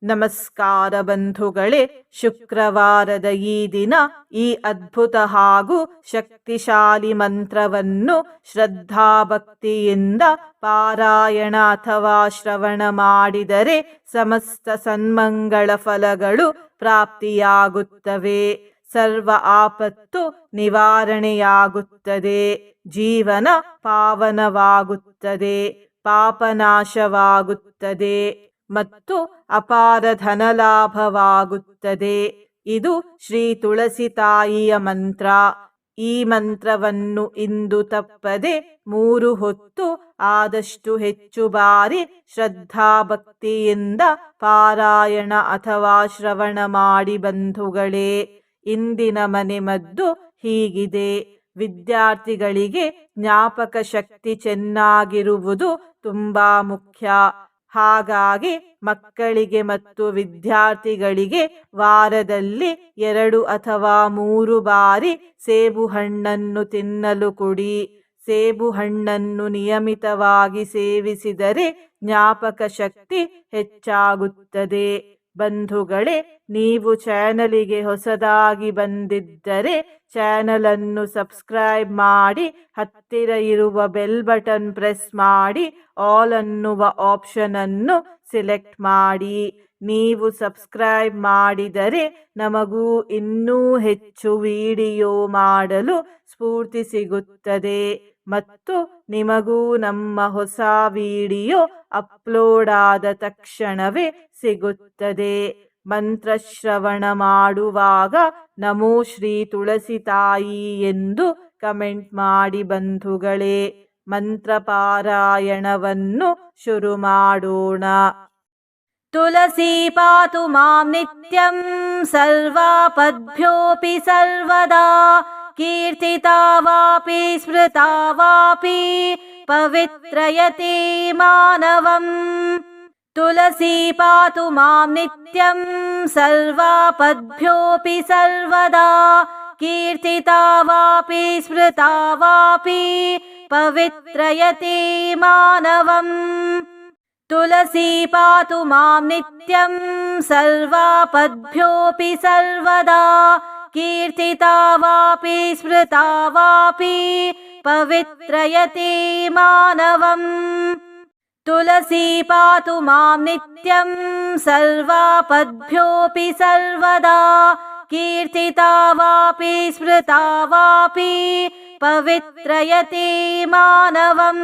ನಮಸ್ಕಾರ ಬಂಧುಗಳೇ, ಶುಕ್ರವಾರದ ಈ ದಿನ ಈ ಅದ್ಭುತ ಹಾಗೂ ಶಕ್ತಿಶಾಲಿ ಮಂತ್ರವನ್ನು ಶ್ರದ್ಧಾಭಕ್ತಿಯಿಂದ ಪಾರಾಯಣ ಅಥವಾ ಶ್ರವಣ ಮಾಡಿದರೆ ಸಮಸ್ತ ಸನ್ಮಂಗಳ ಫಲಗಳು ಪ್ರಾಪ್ತಿಯಾಗುತ್ತವೆ. ಸರ್ವ ಆಪತ್ತು ನಿವಾರಣೆಯಾಗುತ್ತದೆ, ಜೀವನ ಪಾವನವಾಗುತ್ತದೆ, ಪಾಪನಾಶವಾಗುತ್ತದೆ ಮತ್ತು ಅಪಾರ ಧನಲಾಭವಾಗುತ್ತದೆ. ಇದು ಶ್ರೀ ತುಳಸಿ ತಾಯಿಯ ಮಂತ್ರ. ಈ ಮಂತ್ರವನ್ನು ಇಂದು ತಪ್ಪದೆ 3 ಹೊತ್ತು ಆದಷ್ಟು ಹೆಚ್ಚು ಬಾರಿ ಶ್ರದ್ಧಾಭಕ್ತಿಯಿಂದ ಪಾರಾಯಣ ಅಥವಾ ಶ್ರವಣ ಮಾಡಿ ಬಂಧುಗಳೇ. ಇಂದಿನ ಮನೆಮದ್ದು ಹೀಗಿದೆ. ವಿದ್ಯಾರ್ಥಿಗಳಿಗೆ ಜ್ಞಾಪಕ ಶಕ್ತಿ ಚೆನ್ನಾಗಿರುವುದು ತುಂಬಾ ಮುಖ್ಯ. ಹಾಗಾಗಿ ಮಕ್ಕಳಿಗೆ ಮತ್ತು ವಿದ್ಯಾರ್ಥಿಗಳಿಗೆ ವಾರದಲ್ಲಿ 2 ಅಥವಾ 3 ಬಾರಿ ಸೇಬು ಹಣ್ಣನ್ನು ತಿನ್ನಲು ಕೊಡಿ. ಸೇಬು ಹಣ್ಣನ್ನು ನಿಯಮಿತವಾಗಿ ಸೇವಿಸಿದರೆ ಜ್ಞಾಪಕ ಶಕ್ತಿ ಹೆಚ್ಚಾಗುತ್ತದೆ. ಬಂಧುಗಳೇ, ನೀವು ಚಾನಲಿಗೆ ಹೊಸದಾಗಿ ಬಂದಿದ್ದರೆ ಚಾನಲ್ ಅನ್ನು ಸಬ್ಸ್ಕ್ರೈಬ್ ಮಾಡಿ, ಹತ್ತಿರ ಇರುವ ಬೆಲ್ ಬಟನ್ ಪ್ರೆಸ್ ಮಾಡಿ, ಆಲ್ ಅನ್ನುವ ಆಪ್ಷನ್ ಅನ್ನು ಸೆಲೆಕ್ಟ್ ಮಾಡಿ. ನೀವು ಸಬ್ಸ್ಕ್ರೈಬ್ ಮಾಡಿದರೆ ನಮಗೂ ಇನ್ನೂ ಹೆಚ್ಚು ವಿಡಿಯೋ ಮಾಡಲು ಸ್ಫೂರ್ತಿ ಸಿಗುತ್ತದೆ ಮತ್ತು ನಿಮಗೂ ನಮ್ಮ ಹೊಸ ವಿಡಿಯೋ ಅಪ್ಲೋಡ್ ಆದ ತಕ್ಷಣವೇ ಸಿಗುತ್ತದೆ. ಮಂತ್ರಶ್ರವಣ ಮಾಡುವಾಗ ನಮೋ ಶ್ರೀ ತುಳಸಿ ತಾಯಿ ಎಂದು ಕಮೆಂಟ್ ಮಾಡಿ ಬಂಧುಗಳೇ. ಮಂತ್ರ ಪಾರಾಯಣವನ್ನು ಶುರು ಮಾಡೋಣ. ತುಳಸಿ ಪಾತು ಮಾಂ ನಿತ್ಯಂ ಸರ್ವಾಪದ್ಭ್ಯೋಪಿ ಸರ್ವದಾ, ಕೀರ್ತಿತಾ ವಾಪಿ ಸ್ಮೃತಾ ವಾಪಿ ಪವಿತ್ರಯತೆ ಮಾನವಂ. ತುಳಸಿ ಪಾತು ಮಾಂ ನಿತ್ಯಂ ಸರ್ವಾಪದ್ಭ್ಯೋಪಿ ಸರ್ವದಾ, ಕೀರ್ತಿತಾ ವಾಪಿ ಸ್ಮೃತಾ ವಾಪಿ ಪವಿತ್ರಯತೆ ಮಾನವಂ. ತುಳಸಿ ಪಾತು ಮಾಂ ನಿತ್ಯಂ ಸರ್ವಾಪದ್ಭ್ಯೋಪಿ ಸರ್ವದಾ, ಕೀರ್ತಿತಾ ವಾಪಿ ಸ್ಮೃತಾ ವಾಪಿ ಪವಿತ್ರಯತೆ ಮಾನವಂ. ತುಳಸಿ ಪಾತು ಮಾಂ ನಿತ್ಯಂ ಸರ್ವಾಪದ್ಭ್ಯೋಪಿ ಸರ್ವದಾ, ಕೀರ್ತಿತಾ ವಾಪಿ ಸ್ಮೃತಾ ವಾಪಿ ಪವಿತ್ರಯತೆ ಮಾನವಂ.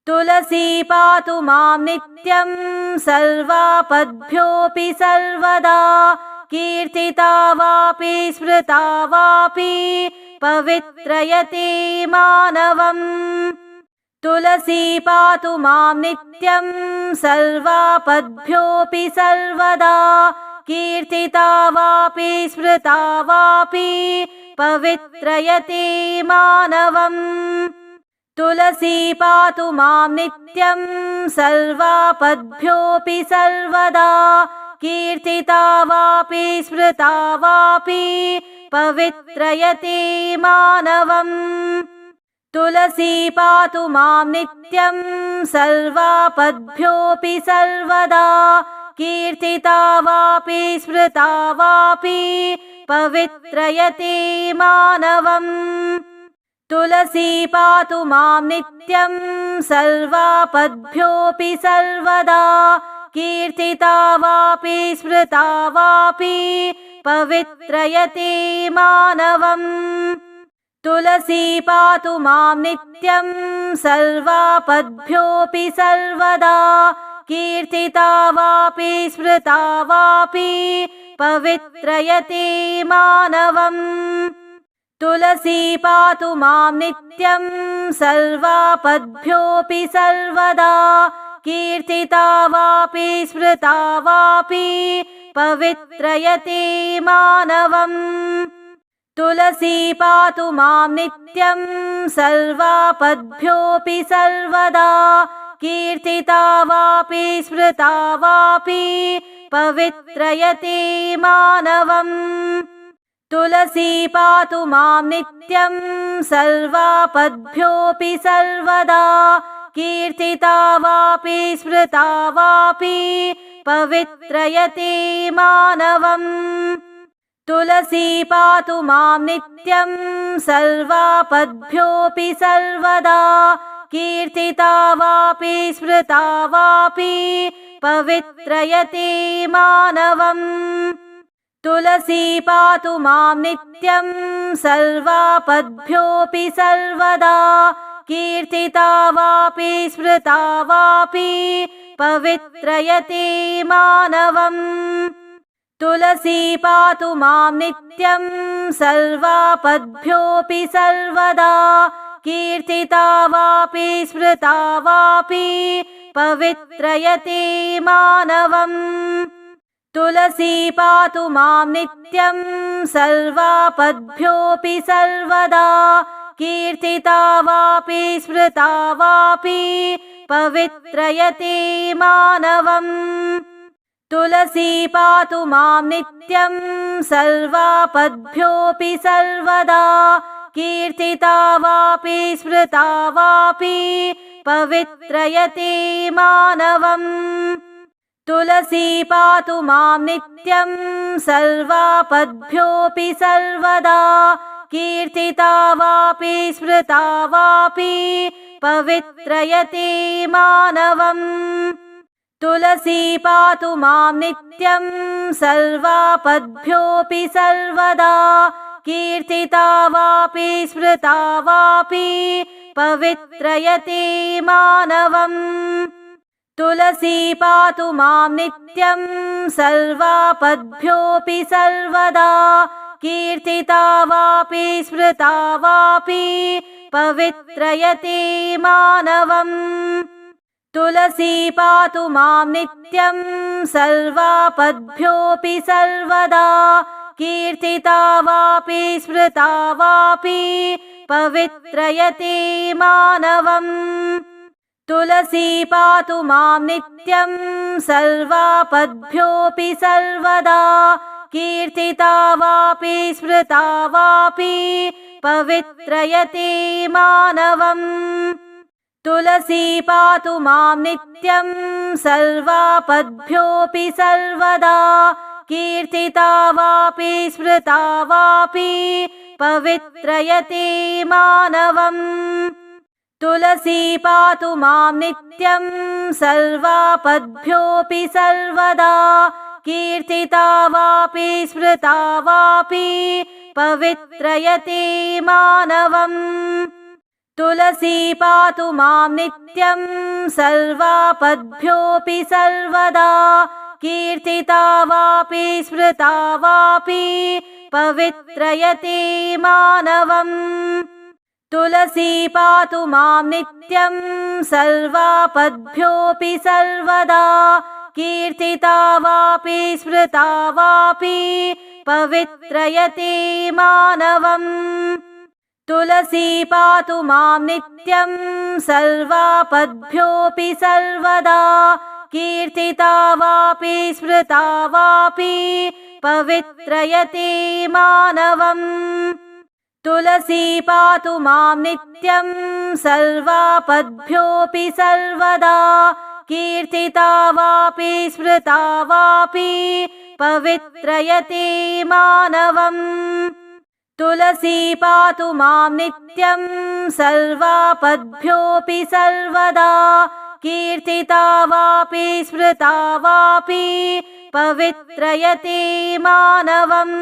ತುಳಸಿ ಪಾತು ಮಾಂ ನಿತ್ಯಂ ಸರ್ವಾಪದ್ಭ್ಯೋಪಿ ಸರ್ವದಾ, ಕೀರ್ತಿತಾ ವಾಪಿ ಸ್ಮೃತಾ ವಾಪಿ ಪವಿತ್ರಯತೆ ಮಾನವಂ. ತುಳಸಿ ಪಾತು ಮಾಂ ನಿತ್ಯಂ ಸರ್ವಾಪದ್ಭ್ಯೋಪಿ ಸರ್ವದಾ, ಕೀರ್ತಿತಾ ವಾಪಿ ಸ್ಮೃತಾ ವಾಪಿ ಪವಿತ್ರಯತೆ ಮಾನವಂ. ತುಳಸಿ ಪಾತು ಮಾಂ ನಿತ್ಯಂ ಸರ್ವಾಪದ್ಭ್ಯೋಪಿ ಸರ್ವದಾ, ಕೀರ್ತಿತಾ ವಾಪಿ ಸ್ಮೃತಾ ವಾಪಿ ಪವಿತ್ರಯತೆ ಮಾನವಂ. ತುಳಸಿ ಪಾತು ಮಾಂ ನಿತ್ಯಂ ಸರ್ವಾಪದ್ಭ್ಯೋಪಿ ಸರ್ವದಾ, ಕೀರ್ತಿತಾ ವಾಪಿ ಸ್ಮೃತಾ ವಾಪಿ ಪವಿತ್ರಯತೆ ಮಾನವಂ. ತುಳಸಿ ಪಾತು ಮಾಂ ನಿತ್ಯಂ ಸರ್ವಾಪದ್ಭ್ಯೋಪಿ ಸರ್ವದಾ, ಕೀರ್ತಿತಾ ವಾಪಿ ಸ್ಮೃತಾ ವಾಪಿ ಪವಿತ್ರಯತೆ ಮಾನವಂ. ತುಳಸಿ ಪಾತು ಮಾಂ ನಿತ್ಯಂ ಸರ್ವಾಪದ್ಭ್ಯೋಪಿ ಸರ್ವದಾ, ಕೀರ್ತಿತಾ ವಾಪಿ ಸ್ಮೃತಾ ವಾಪಿ ಪವಿತ್ರಯತೆ ಮಾನವಂ. ತುಳಸಿ ಪಾತು ಮಾಂ ನಿತ್ಯಂ ಸರ್ವಾಪದ್ಭ್ಯೋಪಿ ಸರ್ವದಾ, ಕೀರ್ತಿತಾ ವಾಪಿ ಸ್ಮೃತಾ ವಾಪಿ ಪವಿತ್ರಯತೆ ಮಾನವಂ. ತುಳಸಿ ಪಾತು ಮಾಂ ನಿತ್ಯಂ ಸರ್ವಾಪದ್ಭ್ಯೋಪಿ ಸರ್ವದಾ, ಕೀರ್ತಿತಾ ವಾಪಿ ಸ್ಮೃತಾ ವಾಪಿ ಪವಿತ್ರಯತೆ ಮಾನವಂ. ತುಳಸಿ ಪಾತು ಮಾಂ ನಿತ್ಯಂ ಸರ್ವಾಪದ್ಭ್ಯೋಪಿ ಸರ್ವದಾ, ಕೀರ್ತಿತಾ ವಾಪಿ ಸ್ಮೃತಾ ವಾಪಿ पवित्रयते मानवम् तुलसी पातु मां नित्यं सर्वापद्भ्योऽपि सर्वदा कीर्तिता वापि स्मृता वापि पवित्रयते मानवम् तुलसी पातु मां नित्यं सर्वापद्भ्योऽपि सर्वदा कीर्तिता वापि स्मृता वापि पवित्रयते मानवम् तुलसी पातु मां नित्यं सर्वापद्भ्योऽपि सर्वदा कीर्तिता वापि स्मृता वापि पवित्रयते मानवम् तुलसी पातु मां नित्यं सर्वापद्भ्योऽपि सर्वदा कीर्तिता वापि स्मृता वापि पवित्रयते मानवम् तुलसी पातु मां नित्यं सर्वापद्भ्योऽपि सर्वदा कीर्तिता वापि स्मृता वापि पवित्रयते मानवम् तुलसी पातु मां नित्यं सर्वापद्भ्योऽपि सर्वदा कीर्तिता वापि स्मृता वापि पवित्रयते मानवम् तुलसी पातु मां नित्यं सर्वापद्भ्योऽपि सर्वदा कीर्तिता वापि स्मृता वापि पवित्रयते मानवम् तुलसी पातु मां नित्यं सर्वापद्भ्योऽपि सर्वदा कीर्तिता वापि स्मृता वापि पवित्रयते मानवम् तुलसी पातु मां नित्यं सर्वापद्भ्योऽपि सर्वदा कीर्तिता वापि स्मृता वापि पवित्रयते मानवम् तुलसी पातु मां नित्यं सर्वापद्भ्योऽपि सर्वदा कीर्तिता वापि स्मृता वापि पवित्रयते मानवम् तुलसी पातु मां नित्यं सर्वापद्भ्योऽपि सर्वदा कीर्तिता वापि स्मृता वापि पवित्रयते मानवम् तुलसी पातु मां नित्यं सर्वापद्भ्योऽपि सर्वदा कीर्तिता वापि स्मृता वापि पवित्रयते मानवम् तुलसी पातु मां नित्यं सर्वापद्भ्योऽपि सर्वदा कीर्तिता वापि स्मृता वापि पवित्रयते मानवम् तुलसी पातु मां नित्यं सर्वापद्भ्योऽपि सर्वदा कीर्तिता वापि स्मृता वापि पवित्रयते मानवम् तुलसी पातु मां नित्यं सर्वापद्भ्योऽपि सर्वदा कीर्तिता वापि स्मृता वापि पवित्रयते मानवम् तुलसी पातु मां नित्यं सर्वापद्भ्योऽपि सर्वदा कीर्तिता वापि स्मृता वापि पवित्रयते मानवम् तुलसी पातु मां नित्यं सर्वापद्भ्योऽपि सर्वदा कीर्तिता वापि स्मृता वापि पवित्रयते मानवम्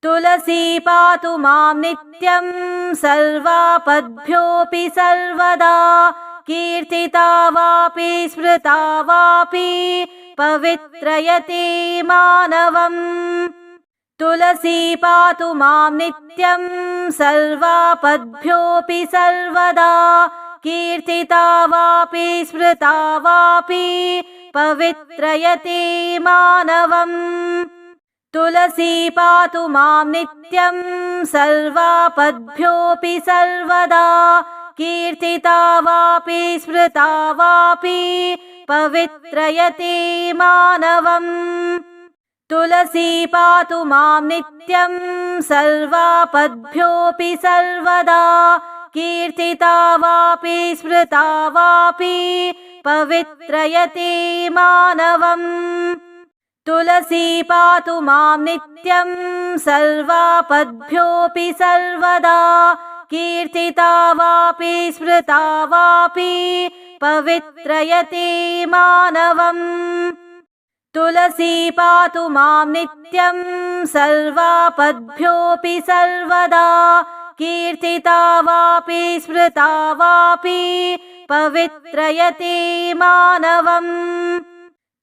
तुलसी पातु मां नित्यं सर्वापद्भ्योऽपि सर्वदा कीर्तिता वापि स्मृता वापि पवित्रयते मानवम् तुलसी पातु मां नित्यं सर्वापद्भ्योऽपि सर्वदा कीर्तिता वापि स्मृता वापि पवित्रयते मानवम् तुलसी पातु मां नित्यं सर्वापद्भ्योऽपि सर्वदा कीर्तिता वापि स्मृता वापि पवित्रयते मानवम् तुलसी पातु मां नित्यं सर्वापद्भ्योऽपि सर्वदा कीर्तिता वापि स्मृता वापि पवित्रयते मानवम् तुलसी पातु मां नित्यं सर्वापद्भ्योऽपि सर्वदा कीर्तिता वापि स्मृता वापि पवित्रयते मानवम् तुलसी पातु मां नित्यं सर्वापद्भ्योऽपि सर्वदा कीर्तिता वापि स्मृता वापि पवित्रयते मानवम्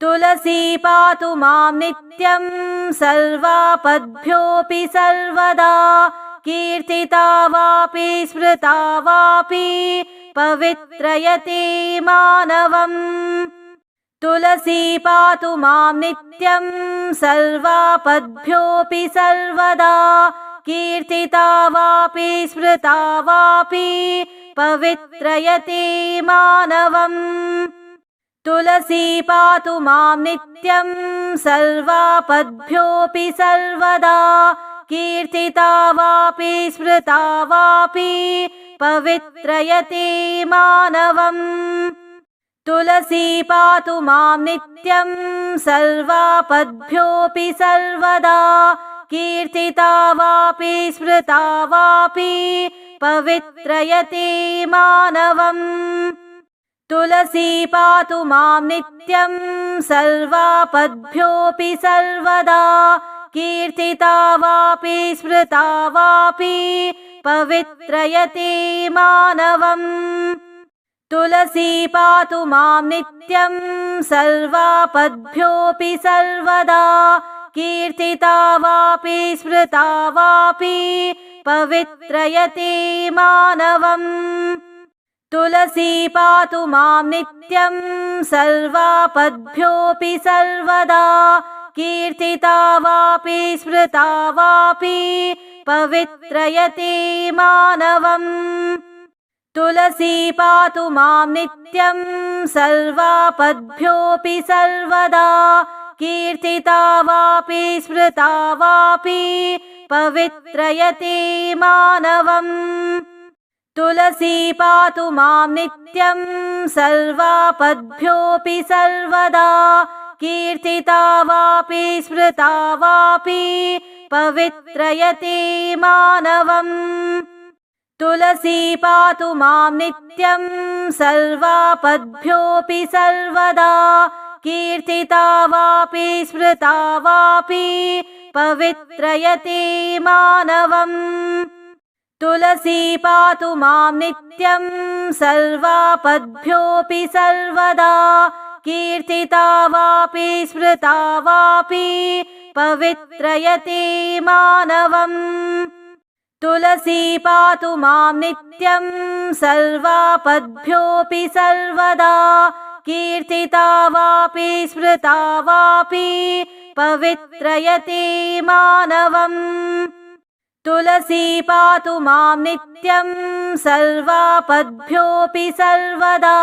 तुलसी पातु मां नित्यं सर्वापद्भ्योऽपि सर्वदा कीर्तिता वापि स्मृता वापि पवित्रयते मानवम् तुलसी पातु मां नित्यं सर्वापद्भ्योऽपि सर्वदा कीर्तिता वापि स्मृता वापि पवित्रयते मानवम् तुलसी पातु मां नित्यं सर्वापद्भ्योऽपि सर्वदा कीर्तिता वापि स्मृता वापि पवित्रयते मानवम् तुलसी पातु मां नित्यं सर्वापद्भ्योऽपि सर्वदा कीर्तिता वापि स्मृता वापि पवित्रयते मानवम् तुलसी पातु मां नित्यं सर्वापद्भ्योऽपि सर्वदा कीर्तिता वापि स्मृता वापि पवित्रयते मानवम् तुलसी पातु मां नित्यं सर्वापद्भ्योऽपि सर्वदा कीर्तिता वापि स्मृता वापि पवित्रयते मानवम् तुलसी पातु मां नित्यं सर्वापद्भ्योऽपि सर्वदा कीर्तिता वापि स्मृता वापि पवित्रयते मानवम् तुलसी पातु मां नित्यं सर्वापद्भ्योऽपि सर्वदा कीर्तिता वापि स्मृता वापि पवित्रयते मानवम् तुलसी पातु मां नित्यं सर्वापद्भ्योऽपि सर्वदा कीर्तिता वापि स्मृता वापि पवित्रयते मानवम् तुलसी पातु मां नित्यं सर्वापद्भ्योऽपि सर्वदा कीर्तिता वापि स्मृता वापि पवित्रयते मानवम् तुलसी पातु मां नित्यं सर्वापद्भ्योऽपि सर्वदा कीर्तिता वापि स्मृता वापि पवित्रयते मानवम् तुलसी पातु मां नित्यं सर्वापद्भ्योऽपि सर्वदा कीर्तिता वापि स्मृता वापि पवित्रयते मानवम् तुलसी पातु मां नित्यं सर्वापद्भ्योऽपि सर्वदा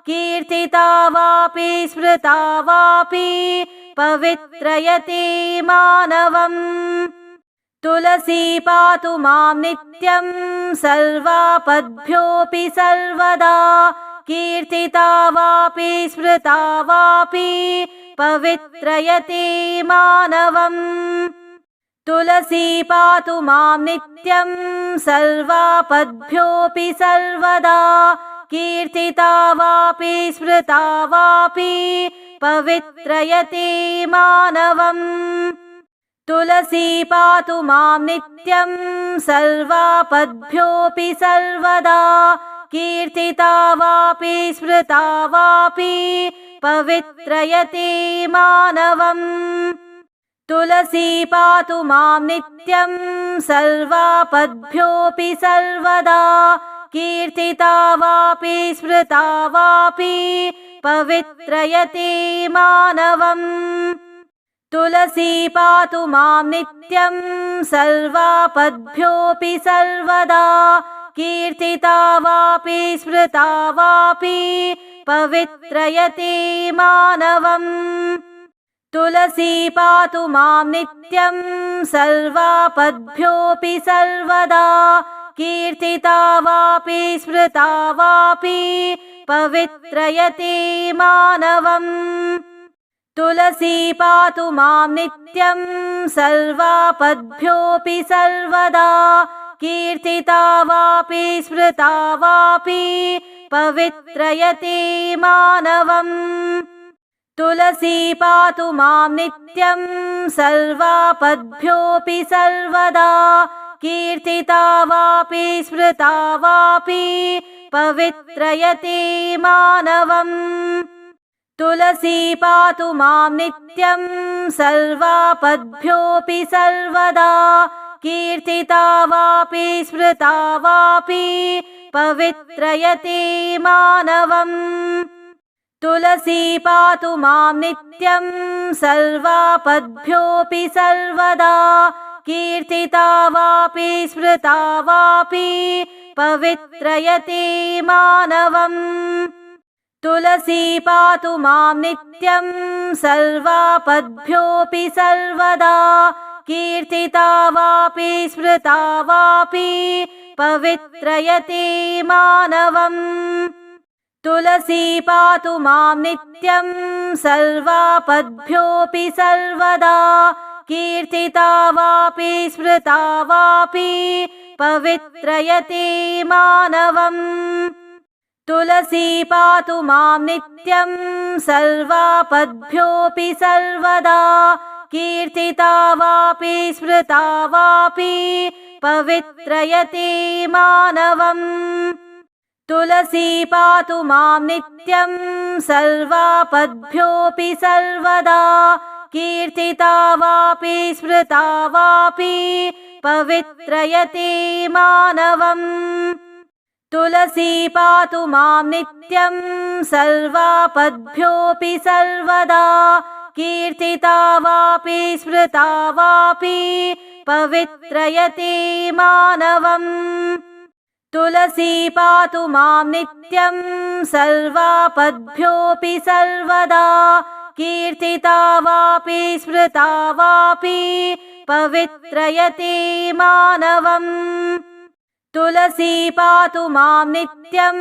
कीर्तिता वापि स्मृता वापि पवित्रयते मानवम् तुलसी पातु मां नित्यं सर्वापद्भ्योऽपि सर्वदा कीर्तिता वापि स्मृता वापि पवित्रयते मानवम् तुलसी पातु मां नित्यं सर्वापद्भ्योऽपि सर्वदा कीर्तिता वापि स्मृता वापि पवित्रयते मानवम् तुलसी पातु मां नित्यं सर्वापद्भ्योऽपि सर्वदा कीर्तिता वापि स्मृता वापि पवित्रयते मानवम् तुलसी पातु मां नित्यं सर्वापद्भ्योऽपि सर्वदा कीर्तिता वापि स्मृता वापि पवित्रयते मानवम् तुलसी पातु मां नित्यं सर्वापद्भ्योऽपि सर्वदा कीर्तिता वापि स्मृता वापि पवित्रयते मानवम् तुलसी पातु मां नित्यं सर्वापद्भ्योऽपि सर्वदा कीर्तिता वापि स्मृता वापि पवित्रयते मानवम्। तुलसी पातु मां नित्यं सर्वापद्भ्योऽपि सर्वदा। कीर्तिता वापि स्मृता वापि पवित्रयते मानवम्। तुलसी पातु मां नित्यं सर्वापद्भ्योऽपि सर्वदा। कीर्तिता वापि स्मृता वापि पवित्रयते मानवम्। तुलसी पातु मां नित्यं सर्वापद्भ्योऽपि सर्वदा। कीर्तिता वापि स्मृता वापि पवित्रयते मानवम्। तुलसी पातु मां नित्यं सर्वापद्भ्योऽपि सर्वदा। कीर्तिता वापि स्मृता वापि पवित्रयते मानवम्। तुलसी पातु मां नित्यं सर्वापद्भ्योऽपि सर्वदा। कीर्तिता वापि स्मृता वापि पवित्रयते मानवम्। तुलसी पातु मां नित्यं सर्वापद्भ्योऽपि सर्वदा। कीर्तिता वापि स्मृता वापि पवित्रयते मानवम्। तुलसी पातु मां नित्यं सर्वापद्भ्योऽपि सर्वदा। कीर्तिता वापि स्मृता वापि पवित्रयते मानवम्। तुलसी पातु मां नित्यं सर्वापद्भ्योऽपि सर्वदा। कीर्तिता वापि स्मृता वापि पवित्रयते मानवम्। तुलसी पातु मां नित्यं सर्वापद्भ्योऽपि सर्वदा। कीर्तिता वापि स्मृता वापि पवित्रयते मानवम्। तुलसी पातु मां नित्यं सर्वापद्भ्योऽपि सर्वदा। कीर्तिता वापि स्मृता वापि पवित्रयते मानवम्। तुलसी पातु मां नित्यं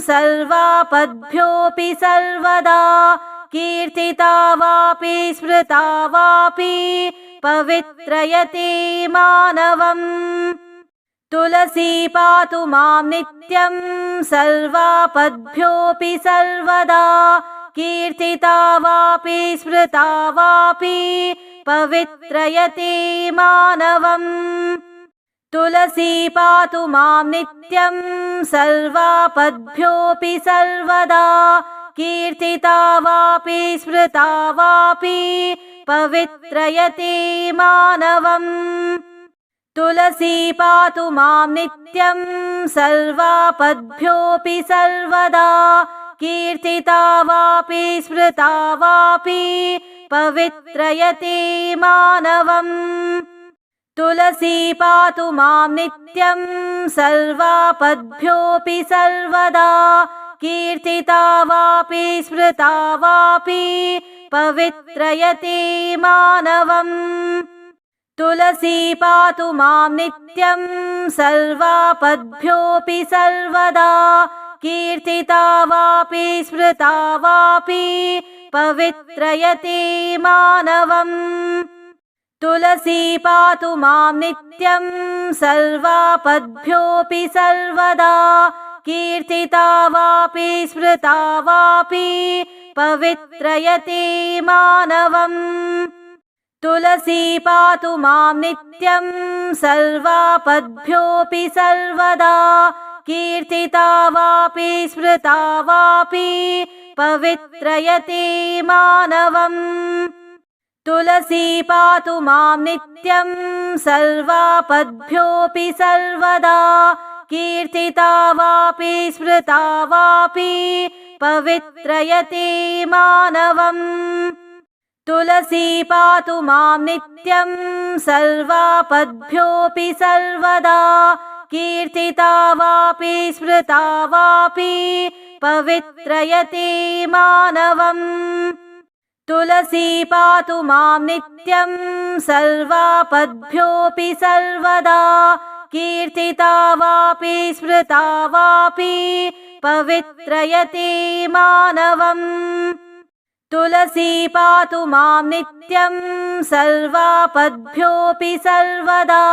सर्वापद्भ्योऽपि सर्वदा। कीर्तिता वापि स्मृता वापि पवित्रयते मानवम्। तुलसी पातु मां नित्यं सर्वापद्भ्योऽपि सर्वदा। कीर्तिता वापि स्मृता वापि पवित्रयते मानवम्। तुलसी पातु मां नित्यं सर्वापद्भ्योऽपि सर्वदा। कीर्तिता वापि स्मृता वापि पवित्रयते मानवम्। तुलसी पातु मां नित्यं सर्वापद्भ्योऽपि सर्वदा। कीर्तिता वापि स्मृता वापि पवित्रयते मानवम्। तुलसी पातु मां नित्यं सर्वापद्भ्योऽपि सर्वदा। कीर्तिता वापि स्मृता वापि पवित्रयते मानवम्। तुलसी पातु मां नित्यं सर्वापद्भ्योऽपि सर्वदा। कीर्तिता वापि स्मृता वापि पवित्रयते मानवम्। तुलसी पातु मां नित्यं सर्वापद्भ्योऽपि सर्वदा। कीर्तिता वापि स्मृता वापि पवित्रयते मानवम्। तुलसी पातु मां नित्यं सर्वापद्भ्योऽपि सर्वदा। कीर्तिता वापि स्मृता वापि पवित्रयते मानवम्। तुलसी पातु मां नित्यं सर्वापद्भ्योऽपि सर्वदा। कीर्तिता वापि स्मृता वापि पवित्रयते मानवम्। तुलसी पातु मां नित्यं सर्वापद्भ्योऽपि सर्वदा। कीर्तिता वापि स्मृता वापि पवित्रयते मानवम्। तुलसी पातु मां नित्यं सर्वापद्भ्योऽपि सर्वदा। कीर्तिता वापि स्मृता वापि पवित्रयते मानवम् तुलसी पातु मां नित्यं सर्वापद्भ्योऽपि सर्वदा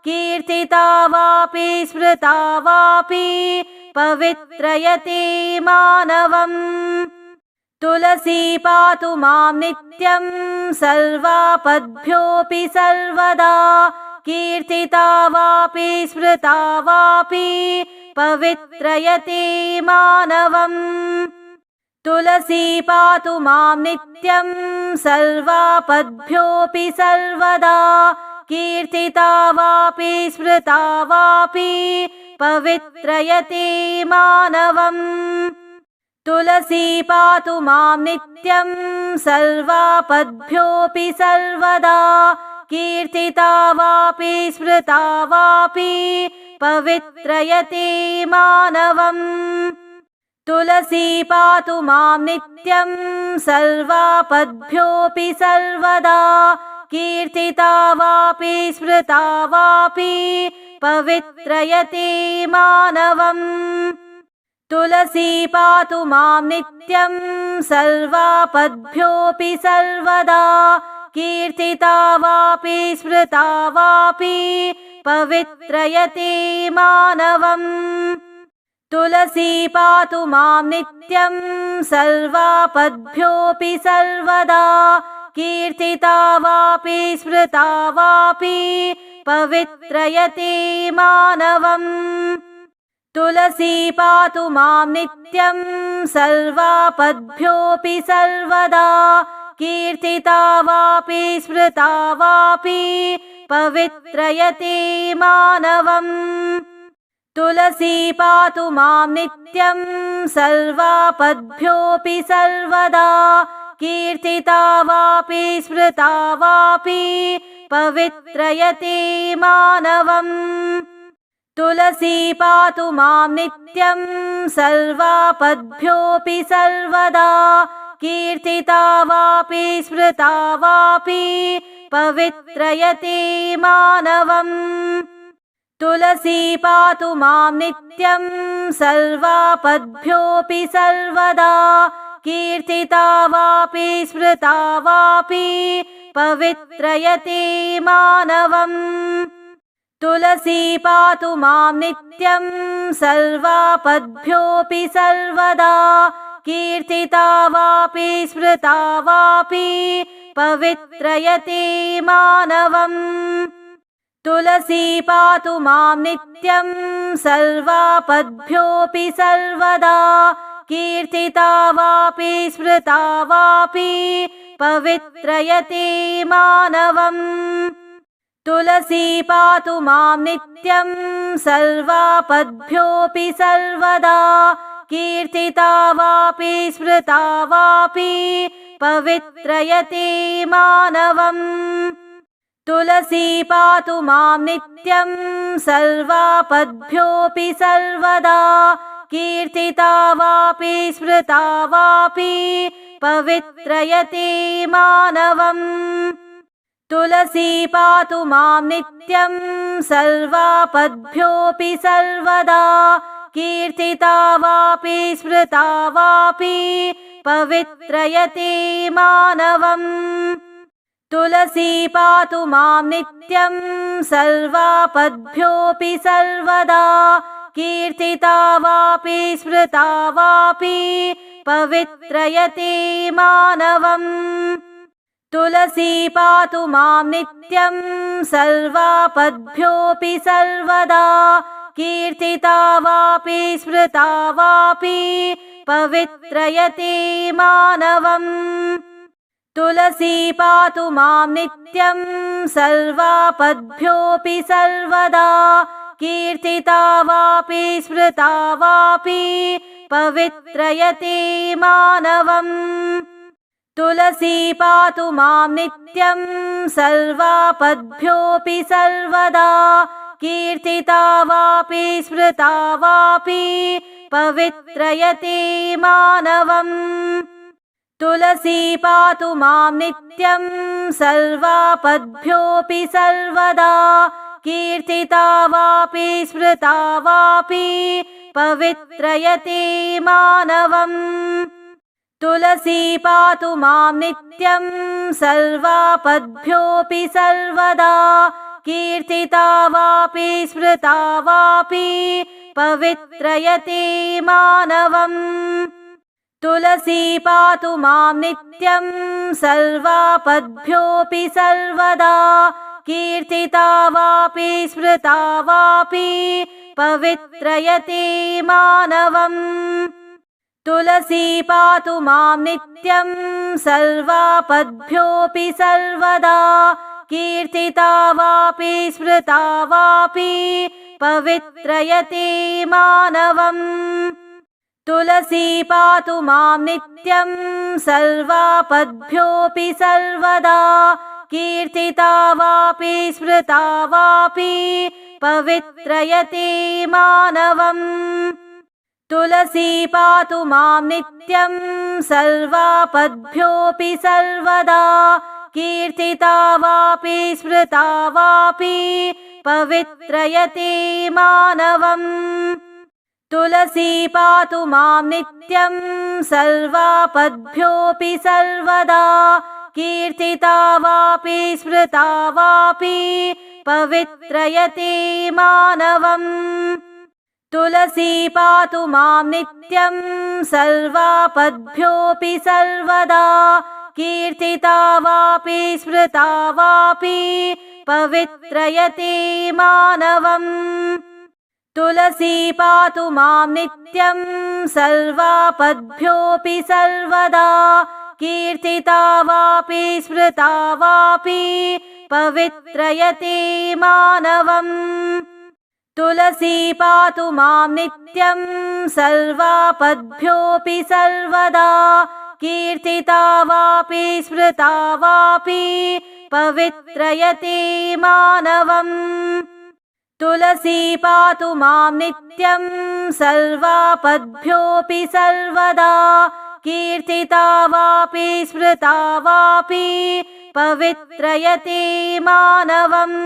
कीर्तिता वापि स्मृता वापि पवित्रयते मानवम् तुलसी पातु मां नित्यं सर्वापद्भ्योऽपि सर्वदा कीर्तिता वापि स्मृता वापि पवित्रयते मानवम् तुलसी पातु मां नित्यं सर्वापद्भ्योऽपि सर्वदा कीर्तिता वापि स्मृता वापि पवित्रयते मानवम् तुलसी पातु मां नित्यं सर्वापद्भ्योऽपि सर्वदा कीर्तिता वापि स्मृता वापि पवित्रयते मानवम् तुलसी पातु मां नित्यं सर्वापद्भ्योऽपि सर्वदा कीर्तिता वापि स्मृता वापि पवित्रयते मानवम् तुलसी पातु मां नित्यं सर्वापद्भ्योऽपि सर्वदा कीर्तिता वापि स्मृता वापि पवित्रयते मानवम् तुलसी पातु मां नित्यं सर्वापद्भ्योऽपि सर्वदा कीर्तिता वापि स्मृता वापि पवित्रयते मानवम् तुलसी पातु मां नित्यं सर्वापद्भ्योऽपि सर्वदा कीर्तिता वापि स्मृता वापि पवित्रयते मानवम् तुलसी पातु मां नित्यं सर्वापद्भ्योऽपि सर्वदा कीर्तिता वापि स्मृता वापि पवित्रयते मानवम् तुलसी पातु मां नित्यं सर्वापद्भ्योऽपि सर्वदा कीर्तिता वापि स्मृता वापि पवित्रयते मानवम् तुलसी पातु मां नित्यं सर्वापद्भ्योऽपि सर्वदा कीर्तिता वापि स्मृता वापि पवित्रयते मानवम् तुलसी पातु मां नित्यं सर्वापद्भ्योऽपि सर्वदा कीर्तिता वापि स्मृता वापि पवित्रयते मानवम् तुलसी पातु मां नित्यं सर्वापद्भ्योऽपि सर्वदा कीर्तिता वापि स्मृता वापि पवित्रयते मानवम् तुलसी पातु मां नित्यं सर्वापद्भ्योऽपि सर्वदा कीर्तिता वापि स्मृता वापि पवित्रयते मानवम् तुलसी पातु मां नित्यं सर्वापद्भ्योऽपि सर्वदा कीर्तिता वापि स्मृता वापि पवित्रयते मानवम् तुलसी पातु मां नित्यं सर्वापद्भ्योऽपि सर्वदा कीर्तिता वापि स्मृता वापि पवित्रयते मानवम् तुलसी पातु मां नित्यं सर्वापद्भ्योऽपि सर्वदा कीर्तिता वापि स्मृता वापि पवित्रयते मानवम् तुलसी पातु मां नित्यं सर्वापद्भ्योऽपि सर्वदा कीर्तिता वापि स्मृता वापि पवित्रयते मानवम् तुलसी पातु मां नित्यं सर्वापद्भ्योऽपि सर्वदा कीर्तिता वापि स्मृता वापि पवित्रयते मानवम् तुलसी पातु मां नित्यं सर्वापद्भ्योऽपि सर्वदा कीर्तिता वापि स्मृता वापि पवित्रयते मानवम् तुलसी पातु मां नित्यं सर्वापद्भ्योऽपि सर्वदा कीर्तिता वापि स्मृता वापि पवित्रयति मानवम् तुलसी पातु मां नित्यं सर्वापद्भ्योऽपि सर्वदा कीर्तिता वापि स्मृता वापि पवित्रयति मानवम् तुलसी पातु मां नित्यं सर्वापद्भ्योऽपि सर्वदा कीर्तिता वापि स्मृता वापि पवित्रयति मानवम् तुलसी पातु मां नित्यं सर्वापद्भ्योऽपि सर्वदा कीर्तिता वापि स्मृता वापि पवित्रयति मानवम् तुलसी पातु मां नित्यं सर्वापद्भ्योऽपि सर्वदा कीर्तिता वापि स्मृता वापि पवित्रयति मानवम् तुलसी पातु मां नित्यं सर्वापद्भ्योऽपि सर्वदा कीर्तिता वापि स्मृता वापि पवित्रयति मानवम् तुलसी पातु मां नित्यं सर्वापद्भ्योऽपि सर्वदा कीर्तिता वापि स्मृता वापि पवित्रयति मानवम् तुलसी पातु मां नित्यं सर्वापद्भ्योऽपि सर्वदा कीर्तिता वापि स्मृता वापि पवित्रयति मानवम् तुलसी पातु मां नित्यं सर्वापद्भ्योऽपि सर्वदा कीर्तिता वापि स्मृता वापि पवित्रयति मानवम् तुलसी पातु मां नित्यं सर्वापद्भ्योऽपि सर्वदा कीर्तिता वापि स्मृता वापि पवित्रयति मानवम् तुलसी पातु मां नित्यं सर्वापद्भ्योऽपि सर्वदा कीर्तिता वापि स्मृता वापि पवित्रयति मानवम् तुलसी पातु मां नित्यं सर्वापद्भ्योऽपि सर्वदा कीर्तिता वापि स्मृता वापि पवित्रयति मानवम् तुलसी पातु मां नित्यं सर्वापद्भ्योऽपि सर्वदा कीर्तिता वापि स्मृता वापि पवित्रयति मानवम् तुलसी पातु मां नित्यं सर्वापद्भ्योऽपि सर्वदा कीर्तिता वापि स्मृता वापि पवित्रयति मानवम्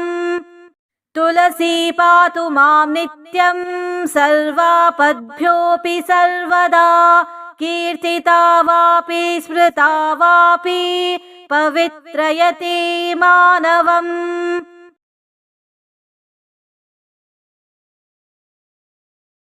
तुलसी पातु मां नित्यं सर्वापद्भ्योऽपि सर्वदा कीर्तिता वापि स्मृता वापि पवित्रयति मानवम्